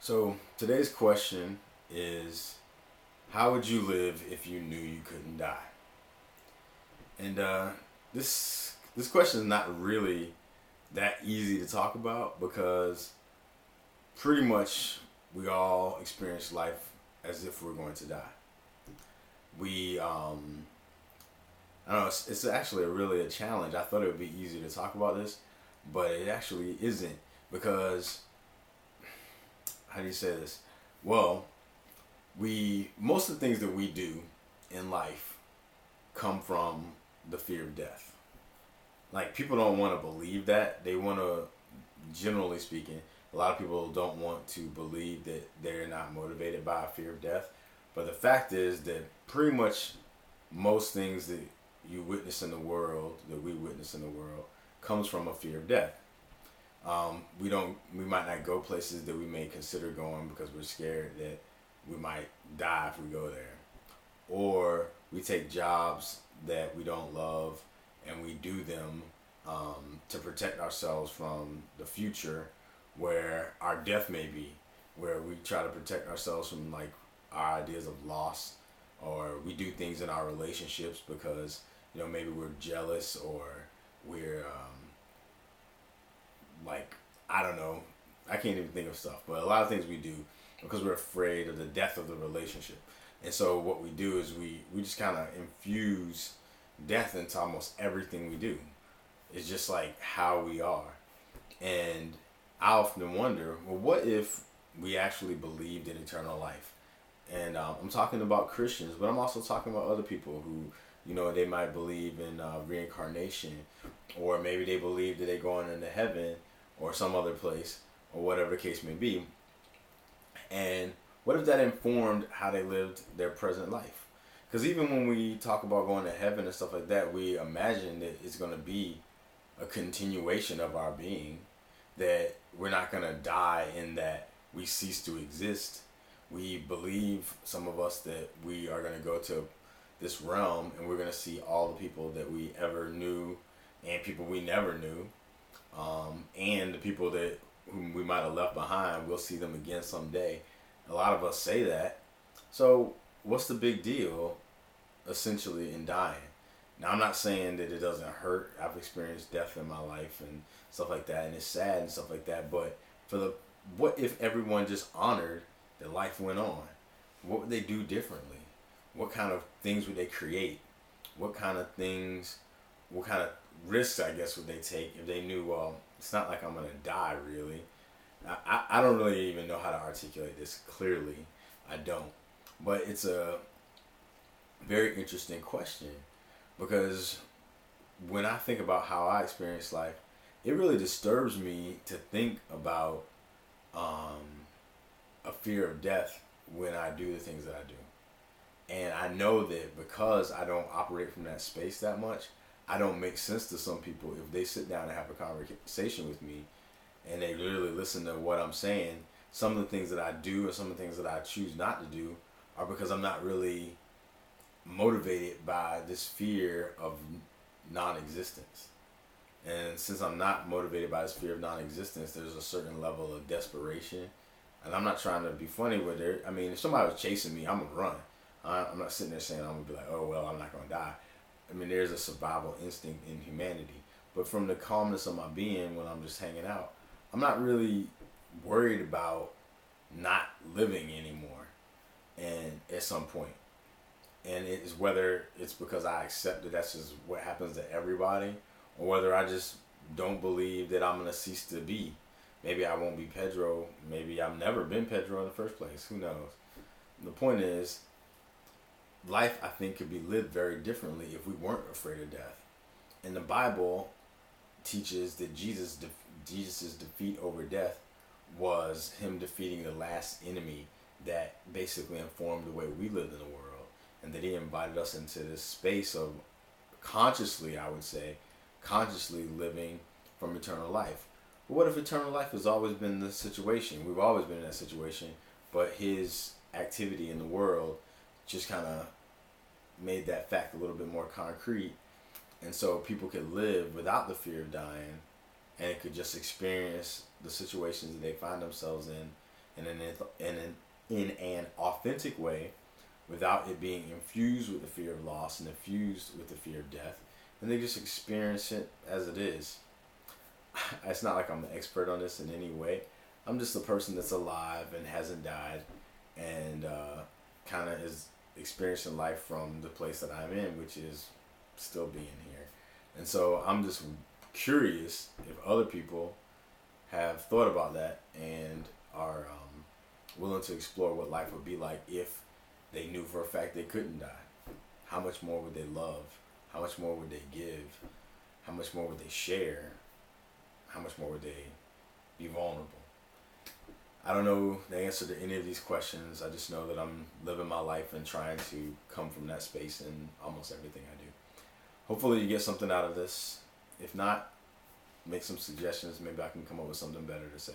So today's question is, how would you live if you knew you couldn't die? And this question is not really that easy to talk about because pretty much we all experience life as if we're going to die. We I don't know. It's actually really a challenge. I thought it would be easy to talk about this, but it actually isn't because how do you say this? Well, we most of the things that we do in life come from the fear of death. Like people don't want to believe that. They want to, generally speaking, a lot of people don't want to believe that they're not motivated by a fear of death. But the fact is that pretty much most things that you witness in the world, that we witness in the world, comes from a fear of death. We might not go places that we may consider going because we're scared that we might die if we go there, or we take jobs that we don't love and we do them to protect ourselves from the future where our death may be, where we try to protect ourselves from like our ideas of loss, or we do things in our relationships because maybe we're jealous or we're like I don't know. I can't even think of stuff, but a lot of things we do because we're afraid of the death of the relationship. And so what we do is we just kind of infuse death into almost everything we do. It's just like how we are. And I often wonder, well, what if we actually believed in eternal life? And I'm talking about Christians, but I'm also talking about other people who, they might believe in reincarnation, or maybe they believe that they're going into heaven or some other place, or whatever the case may be. And what if that informed how they lived their present life? Because even when we talk about going to heaven and stuff like that, we imagine that it's going to be a continuation of our being, that we're not going to die in that we cease to exist. We believe, some of us, that we are going to go to this realm and we're going to see all the people that we ever knew and people we never knew, and the people that whom we might have left behind, we'll see them again someday. A lot of us say that. So what's the big deal essentially in dying? Now, I'm not saying that it doesn't hurt. I've experienced death in my life and stuff like that, and it's sad and stuff like that. But what if everyone just honored that life went on? What would they do differently? What kind of things would they create? What kind of things, what kind of risks, I guess, would they take if they knew, well, it's not like I'm going to die, really. I don't really even know how to articulate this clearly. I don't. But it's a very interesting question because when I think about how I experience life, it really disturbs me to think about a fear of death when I do the things that I do. And I know that because I don't operate from that space that much, I don't make sense to some people if they sit down and have a conversation with me and they literally listen to what I'm saying. Some of the things that I do and some of the things that I choose not to do are because I'm not really motivated by this fear of non-existence. And since I'm not motivated by this fear of non-existence, there's a certain level of desperation. And I'm not trying to be funny with it. I mean, if somebody was chasing me, I'm going to run. I'm not sitting there saying I'm going to be like, oh, well, I'm not going to die. I mean, there's a survival instinct in humanity. But from the calmness of my being when I'm just hanging out, I'm not really worried about not living anymore and at some point. And it's whether it's because I accept that that's just what happens to everybody, or whether I just don't believe that I'm going to cease to be. Maybe I won't be Pedro. Maybe I've never been Pedro in the first place. Who knows? The point is, life, I think, could be lived very differently if we weren't afraid of death. And the Bible teaches that Jesus's defeat over death was him defeating the last enemy that basically informed the way we lived in the world, and that he invited us into this space of consciously, I would say, consciously living from eternal life. But what if eternal life has always been the situation? We've always been in that situation, but his activity in the world just kind of made that fact a little bit more concrete. And so people could live without the fear of dying and could just experience the situations that they find themselves in in an authentic way, without it being infused with the fear of loss and infused with the fear of death, and they just experience it as it is. It's not like I'm an expert on this in any way. I'm just a person that's alive and hasn't died, and kind of is experiencing life from the place that I'm in, which is still being here. And so I'm just curious if other people have thought about that and are willing to explore what life would be like if they knew for a fact they couldn't die. How much more would they love? How much more would they give? How much more would they share? How much more would they be vulnerable? I don't know the answer to any of these questions. I just know that I'm living my life and trying to come from that space in almost everything I do. Hopefully you get something out of this. If not, make some suggestions. Maybe I can come up with something better to say.